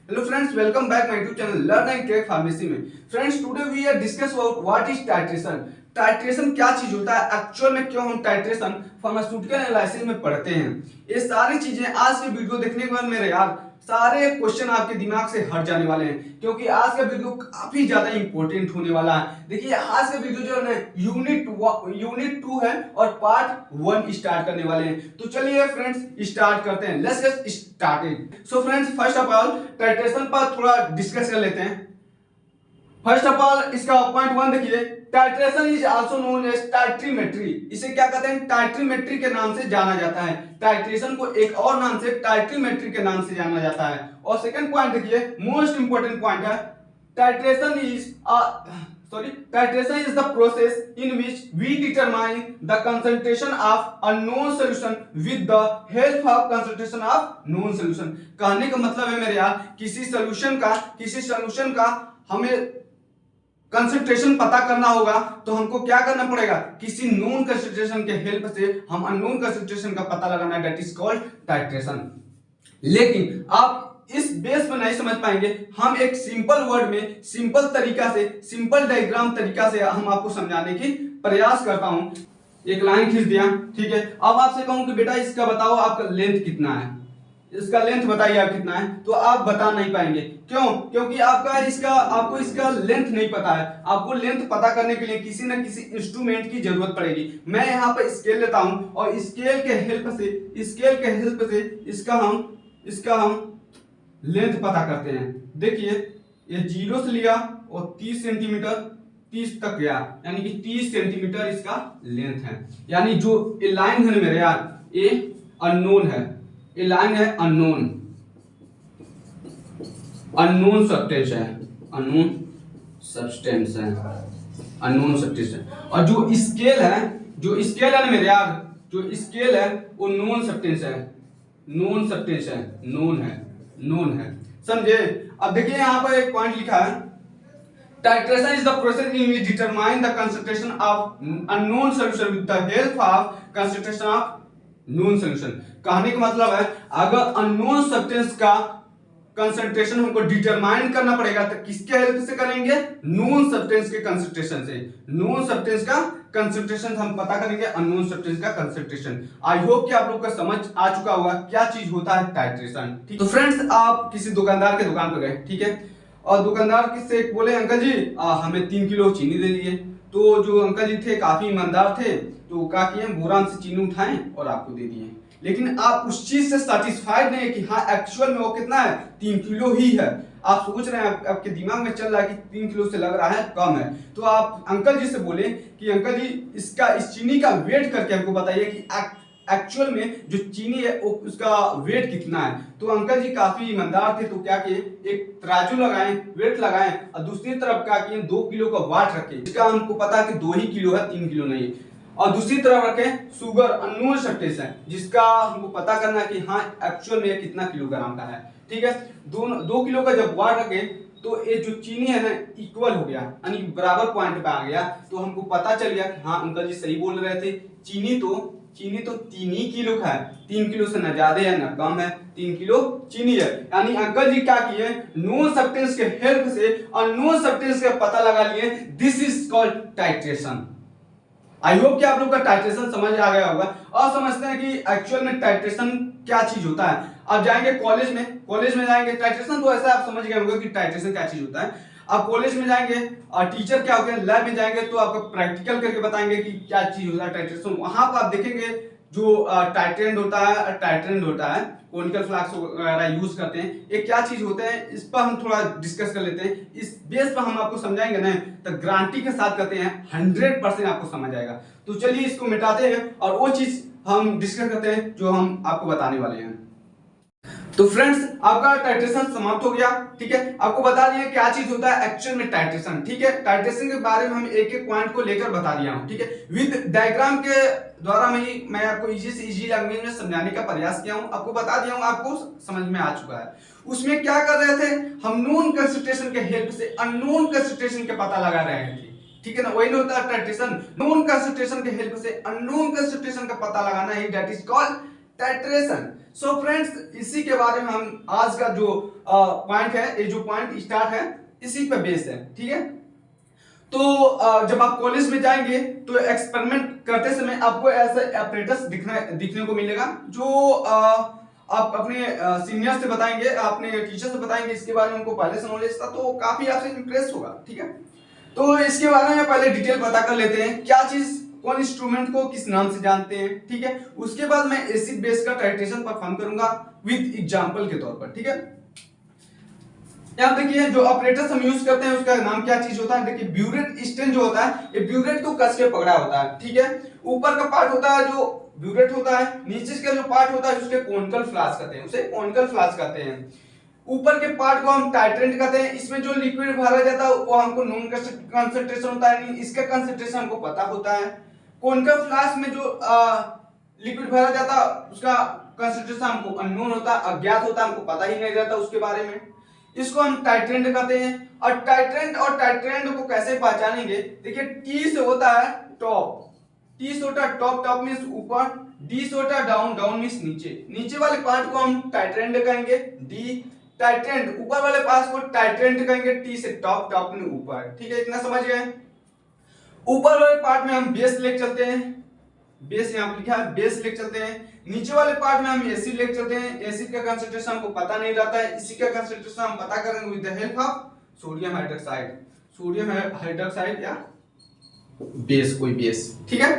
Hello friends, welcome back my YouTube channel Learn and Crack Pharmacy में। Friends, today we are discuss about what is titration। Titration क्या चीज होता है, actual में क्यों हम टाइट्रेशन फार्मास्यूटिकल एनालिसिस में पढ़ते हैं, ये सारी चीजें आज के वीडियो देखने के बाद मेरे यार सारे क्वेश्चन आपके दिमाग से हट जाने वाले हैं, क्योंकि आज का वीडियो काफी ज्यादा इंपॉर्टेंट होने वाला है। देखिए आज का वीडियो जो है यूनिट 2 है और पार्ट 1 स्टार्ट करने वाले हैं। तो चलिए फ्रेंड्स स्टार्ट करते हैं, let's get started. So friends first of all titration पर थोड़ा डिस्कस कर लेते हैं। फर्स्ट ऑफ ऑल इसका पॉइंट 1 देखिए, titration is also known as titrimetry. इसे क्या कहते हैं, टाइट्रीमेट्री के नाम से जाना जाता है। टाइट्रेशन को एक और नाम से टाइट्रीमेट्री के नाम से जाना जाता है। और सेकंड पॉइंट देखिए, मोस्ट इंपोर्टेंट पॉइंट है, titration is the process in which we determine the concentration of a known solution with the help of concentration of known solution. कहने का मतलब है मेरे यार, किसी सॉल्यूशन का हमें कंसंट्रेशन पता करना होगा तो हमको क्या करना पड़ेगा, किसी नोन कंसंट्रेशन के हेल्प से हम अननोन कंसंट्रेशन का पता लगाना है, दैट इज कॉल्ड टाइट्रेशन। लेकिन आप इस बेस में नहीं समझ पाएंगे, हम एक सिंपल वर्ड में सिंपल तरीका से सिंपल डायग्राम तरीका से हम आपको समझाने की प्रयास करता हूं। एक लाइन खींच दिया, ठीक है। अब आपसे कहूं कि बेटा इसका बताओ आपका लेंथ कितना है, इसका लेंथ बताइए आप कितना है, तो आप बता नहीं पाएंगे। क्यों? क्योंकि आपको इसका लेंथ नहीं पता है। आपको लेंथ पता करने के लिए किसी न किसी इंस्ट्रूमेंट की जरूरत पड़ेगी। मैं यहाँ पर स्केल लेता हूं और स्केल के हेल्प से इसका हम लेंथ पता करते हैं। देखिए ये 0 से लिया और 30 सेंटीमीटर 30 तक गया, यानी कि 30 सेंटीमीटर इसका लेंथ है। यानी जो ये लाइन है मेरे यार, ये अननोन है, ये लाइन है अननोन सब्सटेंस है, अननोन सब्सटेंस है। और जो स्केल है ना मेरे यार, जो स्केल है वो नोन है, समझे। अब देखिए यहाँ पर एक पॉइंट लिखा है, titration is the process in which determine the concentration of unknown solution with the help of concentration of known solution. कहने का मतलब है, अगर अननोन सब्सटेंस का कंसंट्रेशन हमको डिटरमाइन करना पड़ेगा तो किसके हेल्प से करेंगे, नोन सब्सटेंस के कंसंट्रेशन से। नोन सब्सटेंस का कंसंट्रेशन हम पता करेंगे, अननोन सब्सटेंस का कंसंट्रेशन। आई होप कि आप लोग का समझ आ चुका होगा क्या चीज होता है टाइट्रेशन। ठीक, तो फ्रेंड्स आप किसी दुकानदार के दुकान पर गए, ठीक है, और दुकानदार किससे बोले अंकल जी हमें 3 किलो चीनी दे दीजिए। तो जो अंकल जी थे काफी ईमानदार थे, तो क्या किए, बोरा से चीनी उठाएं और आपको दे दिए। लेकिन आप उस चीज से सेटिस्फाइड नहीं है कि हाँ एक्चुअल में वो कितना है, 3 किलो ही है। आप सोच रहे हैं, आपके दिमाग में चल रहा है कि 3 किलो से लग रहा है कम है। तो आप अंकल जी से बोले कि अंकल जी इस चीनी का वेट करके हमको बताइए कि एक्चुअल में जो चीनी है उसका वेट कितना है। तो अंकल जी काफी ईमानदार थे, तो क्या किए, एक तराजू लगाए, वेट लगाए और दूसरी तरफ क्या किए, 2 किलो का वाट रखे, इसका हमको पता है कि 2 ही किलो है, 3 किलो नहीं। और दूसरी तरफ रखें शुगर, अननोन सब्सटेंस है, जिसका हमको पता करना है कि हाँ एक्चुअल में कितना किलोग्राम का है। ठीक है, 2 किलो का जब वाट रखे तो ये जो चीनी है ना इक्वल हो गया, यानी बराबर पॉइंट पे आ गया। तो हमको पता चल गया कि हाँ अंकल जी सही बोल रहे थे, चीनी तो 3 ही किलो का है, 3 किलो से न ज्यादा है न कम है, 3 किलो चीनी है। यानी अंकल जी क्या किए, नोन सब्सटेंस के हेल्प से अननोन सब्सटेंस का पता लगा लिए। This is called titration. I hope कि आप लोग का टाइट्रेशन समझ आ गया होगा और समझते हैं कि एक्चुअल में टाइट्रेशन क्या चीज होता है। आप जाएंगे कॉलेज में जाएंगे, टाइट्रेशन तो ऐसा आप समझ गए होंगे कि टाइट्रेशन क्या चीज होता है। आप कॉलेज में जाएंगे और टीचर क्या होते हैं, लैब में जाएंगे तो आपको प्रैक्टिकल करके बताएंगे कि क्या चीज होता है टाइट्रेशन। वहां पर आप देखेंगे जो टाइट्रेंड होता है, कोनिकल फ्लास्क वगैरह यूज करते हैं, ये क्या चीज होते हैं, इस पर हम थोड़ा डिस्कस कर लेते हैं। इस बेस पर हम आपको समझाएंगे ना, तो गारंटी के साथ कहते हैं 100% आपको समझ आएगा। तो चलिए इसको मिटाते हैं और वो चीज हम डिस्कस करते हैं जो हम आपको बताने वाले हैं। तो फ्रेंड्स आपका टाइट्रेशन समाप्त हो गया, ठीक है। आपको बता दिया क्या चीज होता है एक्चुअल में टाइट्रेशन, ठीक है। टाइट्रेशन के बारे में हम एक एक पॉइंट को लेकर बता दिया हूं, ठीक है। विद डायग्राम के द्वारा मैं आपको इजी से इजी लैंग्वेज में समझाने का प्रयास किया हूं, आपको बता दिया हूं, आपको समझ में आ चुका है। उसमें क्या कर रहे थे, हम नोन कंसंट्रेशन के हेल्प से अननोन कंसंट्रेशन का पता लगा रहे थे, ठीक है ना। वही होता है टाइट्रेशन, नोन कंसंट्रेशन के हेल्प से अननोन कंसंट्रेशन का पता लगाना ही, that is called titration. So friends, इसी के बारे में हम आज का जो पॉइंट है, ये जो पॉइंट स्टार्ट है इसी पे बेस्ड है, ठीक है। तो जब आप कॉलेज में जाएंगे तो एक्सपेरिमेंट करते समय आपको ऐसा एपरेटस दिखने को मिलेगा, जो आप अपने सीनियर से बताएंगे, अपने टीचर से बताएंगे, इसके बारे में उनको पहले से नॉलेज था तो काफी आपसे इंप्रेस होगा, ठीक है। तो इसके बारे में पहले डिटेल पता कर लेते हैं, क्या चीज, कौन इंस्ट्रूमेंट को किस नाम से जानते हैं, ठीक है। उसके बाद मैं एसिड बेस का टाइट्रेशन परफॉर्म करूंगा विद एग्जांपल के तौर पर, ठीक है। यहाँ देखिए जो ऑपरेटर्स हम यूज करते हैं उसका नाम क्या चीज होता है, देखिए ब्यूरेट स्टेन जो होता है ये ब्यूरेट को कस के पकड़ा होता है, ठीक है। ऊपर का पार्ट होता है जो ब्यूरेट होता है, नीचे का जो पार्ट होता है उसके कोनिकल फ्लास्क कहते हैं, उसे कोनिकल फ्लास्क कहते हैं। ऊपर के पार्ट को हम टाइट्रेंट कहते हैं, इसमें जो लिक्विड भरा जाता है वो हमको नॉन कंसंट्रेशन होता है, नहीं इसका कंसंट्रेशन हमको पता होता है। कोनिकल फ्लास्क में जो लिक्विड भरा जाता है उसका कंसंट्रेशन हमको अननोन होता है, अज्ञात होता है, हमको पता ही नहीं रहता उसके बारे में, इसको हम टाइट्रेंट कहते हैं। और टाइट्रेंट को कैसे पहचानेंगे, देखिए टी से होता है टॉप, टी से होता है टॉप, टॉप मींस ऊपर, डी से होता है डाउन, डाउन मींस नीचे, नीचे वाले पार्ट को हम टाइट्रेंट कहेंगे, डी टाइट्रेंट, ऊपर वाले पार्ट को टाइट्रेंट कहेंगे, टी से टॉप, टॉप में ऊपर, ठीक है, इतना समझ गए। ऊपर वाले पार्ट में हम बेस लेके चलते हैं, बेस यहाँ पे लिखा है, बेस लेके चलते हैं। नीचे वाले पार्ट में हम एसिड लेके चलते हैं, एसिड का कंसंट्रेशन हमको पता नहीं रहता है, इसी का कंसंट्रेशन हम पता करेंगे with the help of sodium hydroxide, sodium hydroxide या बेस, कोई बेस, ठीक है।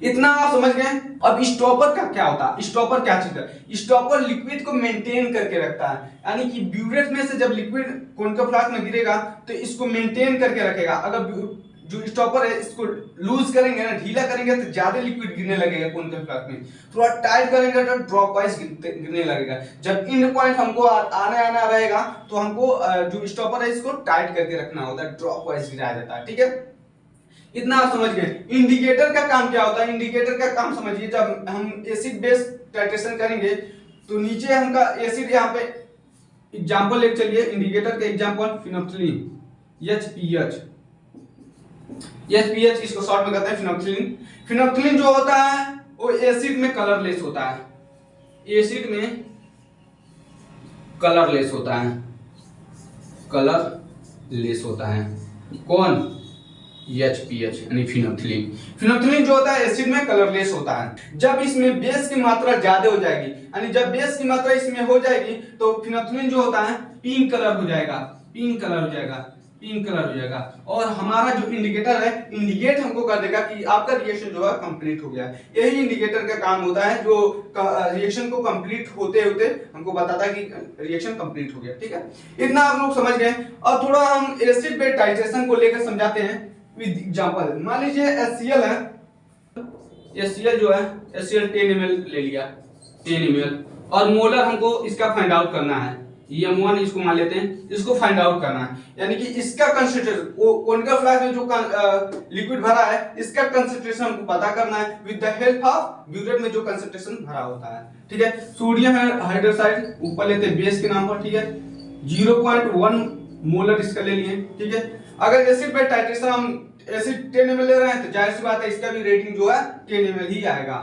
इतना आप समझ गए। अब स्टॉपर का क्या होता है, स्टॉपर क्या चीज है, स्टॉपर लिक्विड को मेंटेन करके रखता है, यानी कि ब्यूरेट में से जब लिक्विड कोनिकल फ्लास्क में गिरेगा तो इसको मेंटेन करके रखेगा। अगर जो स्टॉपर है इसको लूज करेंगे ना, ढीला करेंगे तो ज्यादा लिक्विड गिरने लगेगा कोनिकल फ्लास्क में, थोड़ा टाइट करेंगे तो ड्रॉप वाइज गिरने लगेगा। जब एंड पॉइंट हमको आना रहेगा तो हमको जो स्टॉपर है इसको टाइट करके रखना होता है, ड्रॉप वाइज गिराया जाता है, ठीक है। इतना आप समझ गए। इंडिकेटर का काम क्या होता है, इंडिकेटर का काम समझिए, जब हम एसिड बेस टाइट्रेशन करेंगे तो नीचे हमका एसिड, यहाँ पे एग्जांपल लेके चलिए, इंडिकेटर का एग्जांपल फिनोप्थिलीन, एचपीएच, एचपीएच इसको शॉर्ट में कहते हैं फिनोप्थिलीन। फिनोप्थिलीन जो होता है वो एसिड में कलरलेस होता है, एसिड में कलरलेस होता है, कलरलेस होता है, कौन, एचपीएच यानी फिनोप्थिलीन। फिनोप्थिलीन जो होता है एसिड में कलरलेस होता है। जब इसमें बेस की मात्रा ज्यादा हो जाएगी, यानी जब बेस की मात्रा इसमें हो जाएगी तो फिनोप्थिलीन जो होता है पिंक कलर हो जाएगा, पिंक कलर हो जाएगा, पिंक कलर हो जाएगा। और हमारा जो इंडिकेटर है इंडिकेट हमको कर देगा कि आपका रिएक्शन जो है कंप्लीट हो गया। यही इंडिकेटर का काम होता है, जो रिएक्शन को कंप्लीट होते होते हमको बताता है कि रिएक्शन कंप्लीट हो गया, ठीक है। इतना आप लोग समझ गए। अब थोड़ा हम एसिड बेस टाइट्रेशन को लेकर समझाते हैं विद एग्जांपल। मान लीजिए HCl है, HCl जो है HCl 10 ml ले लिया, 10 ml, और मोलर हमको इसका फाइंड आउट करना है, M1 इसको मान लेते हैं, इसको फाइंड आउट करना है, यानी कि इसका कंसंट्रेशन, कोनिकल फ्लास्क में जो लिक्विड भरा है इसका कंसंट्रेशन हमको पता करना है with the help of burette में जो कंसंट्रेशन भरा होता है, ठीक है। सोडियम हाइड्रोक्साइड ऊपर लेते हैं बेस के नाम पर, ठीक है, 0.1 मोलर इसका ले लिए, ठीक है। अगर एसिड बेस टाइट्रेशन हम एसिड 10 ml ले रहे हैं तो जाहिर सी बात है इसका भी रेटिंग जो है 10 ml ही आएगा,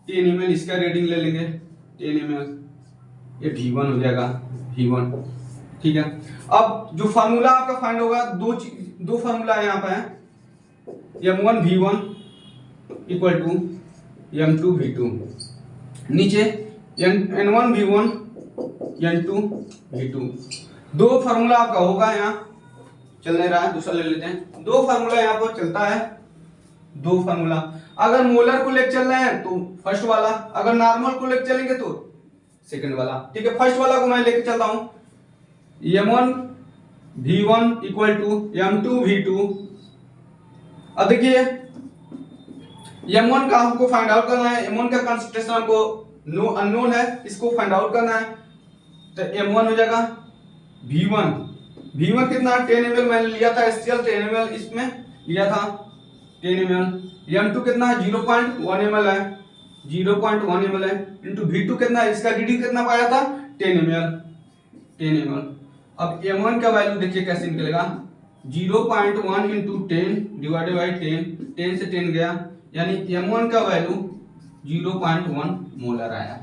10 ml इसका रेटिंग ले लेंगे, 10 ml, ये V1 हो जाएगा, V1, ठीक है। अब जो फार्मूला आपका फाइंड होगा, दो फार्मूला यहाँ पे है, M1 V1 equal to M2 V2, नीचे N1 V1 N2 V2, दो फार्मूला आपका होगा, यहाँ चल नहीं रहा है, दूसरा ले लेते हैं। दो फार्मूला यहाँ पर चलता है, दो फार्मूला। अगर मोलर को लेकर चल रहे हैं तो फर्स्ट वाला, अगर नॉर्मल को लेकर चलेंगे तो सेकंड वाला, ठीक है। फर्स्ट वाला को मैं लेकर चलता हूं, M1 V1 equal to M2 V2। अब देखिए M1 का हमको फाइंड आउट करना है, M1 का कंसंट्रेशन हमको अननोन है, इसको फाइंड आउट करना है, तो M1 हो जाएगा V1 कितना, 10 ml मैंने लिया था, HCl 10 ml इसमें लिया था, 10 ml। M2 कितना है, 0.1 ml है, 0.1 ml है, इंटू V2 कितना है, इसका रीडिंग कितना पाया था, 10 ml। अब M1 का वैल्यू देखिए कैसे निकलेगा, 0.1 इंटू 10 डिवाइडेड बाई 10 से 10 गया, यानी M1 का वैल्यू 0.1 मोलर आया,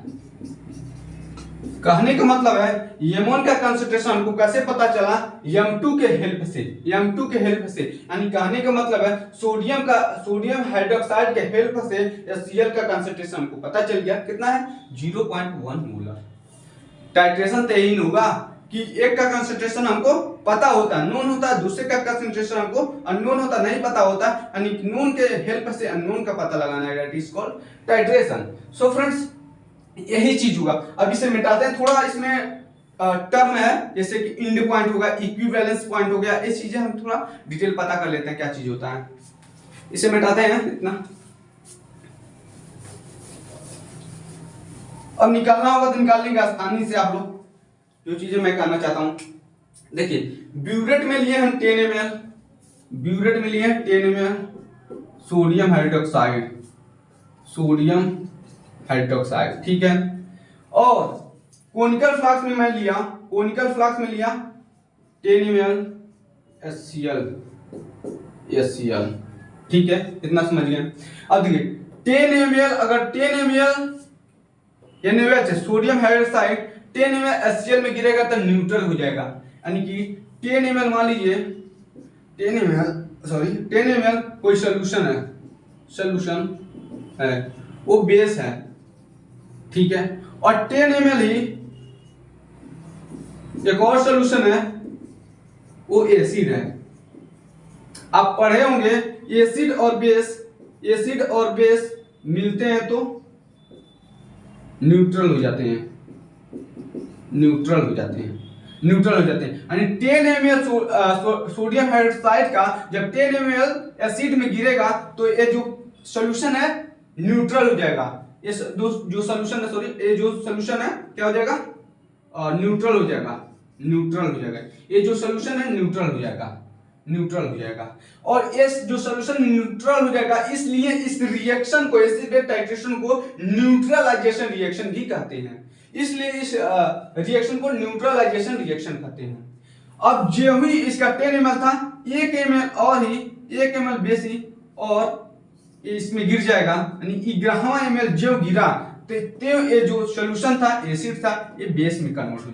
कहने का मतलब है M1 का कंसंट्रेशन हमको कैसे पता चला, M2 के हेल्प से, M2 के हेल्प से। यानी कहने का मतलब है सोडियम हाइड्रोक्साइड के हेल्प से HCl का कंसंट्रेशन हमको पता चल गया, कितना है 0.1 मोलर। टाइट्रेशन तो यही होगा कि एक का कंसंट्रेशन हमको पता होता है, नोन होता है, दूसरे का कंसंट्रेशन हमको अननोन होता, नहीं पता होता, यानी नोन के हेल्प से अननोन का पता लगाना है, that is called titration. So friends यही चीज होगा। अब इसे मिटाते हैं, थोड़ा इसमें टर्म है जैसे कि इंड पॉइंट होगा, इक्विवेलेंस पॉइंट हो गया, ये चीजें हम थोड़ा डिटेल पता कर लेते हैं क्या चीज होता है। इसे मिटाते हैं इतना, अब निकालना होगा तो निकाल लेंगे आसानी से आप लोग। जो चीजें मैं कहना चाहता हूं, देखिए ब्यूरेट में लिए हम 10 ml, ब्यूरेट में लिए हैं 10 ml सोडियम हाइड्रोक्साइड, ठीक है। और कोनिकल फ्लास्क में मैं लिया, कोनिकल फ्लास्क में लिया 10 ml HCl, ठीक है, इतना समझ गए। अब देखिए 10 ml, अगर 10 ml NaOH sodium hydroxide 10 ml HCl में गिरेगा तो न्यूट्रल हो जाएगा, यानी कि 10 ml मान लीजिए 10 ml कोई सॉल्यूशन है, वो बेस है, ठीक है, और 10 ml ही एक और सॉल्यूशन है, वो एसिड है। आप पढ़े होंगे एसिड और बेस मिलते हैं तो न्यूट्रल हो जाते हैं, यानी 10 ml सोडियम हाइड्रोक्साइड का जब 10 ml एसिड में गिरेगा तो ये जो सॉल्यूशन है न्यूट्रल हो जाएगा, ये जो सॉल्यूशन है क्या हो जाएगा, न्यूट्रल हो जाएगा, ये जो सॉल्यूशन है न्यूट्रल हो जाएगा। और इस जो सॉल्यूशन न्यूट्रल हो जाएगा, इसलिए इस रिएक्शन को, एसिड टाइट्रेशन को न्यूट्रलाइजेशन रिएक्शन भी कहते हैं, इसलिए इस रिएक्शन को न्यूट्रलाइजेशन रिएक्शन कहते हैं। अब जो ही इसका 10 ml था, 1 ml बेस ही और इसमें गिर जाएगा, यानी 11 ml जो गिरा तो ये जो सॉल्यूशन था, एसिड था, ये बेस में कन्वर्ट हो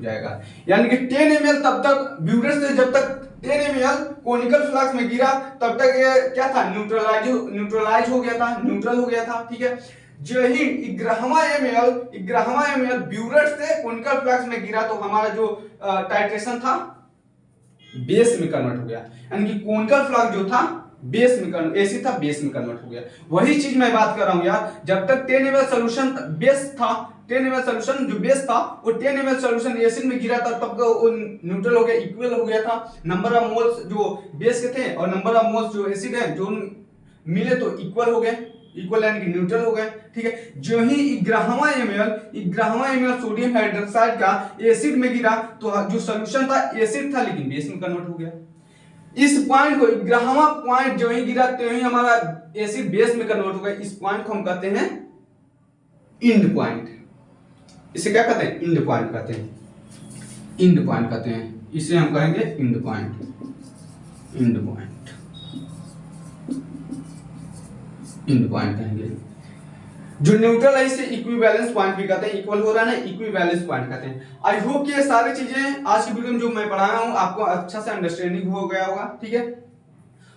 जाएगा, यानी कि 10 ml तब तक ब्यूरेट से जब तक 10 ml कोनिकल फ्लास्क में गिरा तब तक ये क्या था, न्यूट्रलाइज हो गया था, न्यूट्रल हो गया था, ठीक है। जो ही 11 ml ब्यूरेट से कोनिकल फ्लास्क में गिरा तो हमारा जो टाइट्रेशन था बेस में कन्वर्ट हो गया, यानी कि कोनिकल फ्लास्क जो था बेस में एसिड था, बेस में कन्वर्ट हो गया। वही चीज मैं बात कर रहा हूं यार, जब तक 10 ml सॉल्यूशन बेस था, 10 ml सॉल्यूशन जो बेस था वो 10 ml सॉल्यूशन एसिड में गिरा था, तब वो न्यूट्रल हो गया, इक्वल हो गया था। नंबर ऑफ मोल्स जो बेस के थे और नंबर ऑफ मोल्स जो एसिड है जो मिले तो इक्वल हो गए, यानी कि न्यूट्रल हो गए, ठीक है। जो ही 11 ml सोडियम हाइड्रोक्साइड का एसिड में गिरा तो जो सॉल्यूशन था एसिड था लेकिन बेस में कन्वर्ट हो गया। इस पॉइंट को 11वां पॉइंट जो ही गिरा तो ही हमारा एसिड बेस में कन्वर्ट हो गया, इस पॉइंट को हम कहते हैं इंड पॉइंट। इसे क्या कहते हैं, इंड पॉइंट कहते हैं, इसे हम कहेंगे इंड पॉइंट कहेंगे। जो न्यूट्रल है इसे इक्विवेलेंस पॉइंट भी कहते हैं, इक्वल हो रहा है ना, इक्विवेलेंस पॉइंट कहते हैं। आई होप कि ये सारी चीजें आज की वीडियो में जो मैं पढ़ाया हूं आपको अच्छा से अंडरस्टैंडिंग हो गया होगा, ठीक है।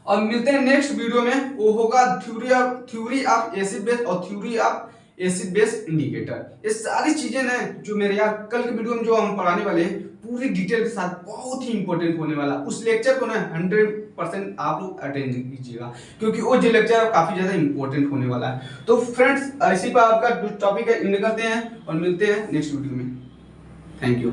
और मिलते हैं नेक्स्ट वीडियो में, वो होगा थ्योरी ऑफ एसिड बेस और theory of acid base indicator. ये सारी चीजें ना जो मेरे यार कल के वीडियो में जो हम पढ़ाने वाले हैं पूरी डिटेल के साथ बहुत ही इंपॉर्टेंट होने वाला, उस लेक्चर को ना 100% आप लोग अटेंड कीजिएगा, क्योंकि वो जो लेक्चर काफी ज्यादा इंपॉर्टेंट होने वाला है। तो फ्रेंड्स इसी पर आपका टॉपिक है, एंड करते हैं और मिलते हैं नेक्स्ट वीडियो में। Thank you.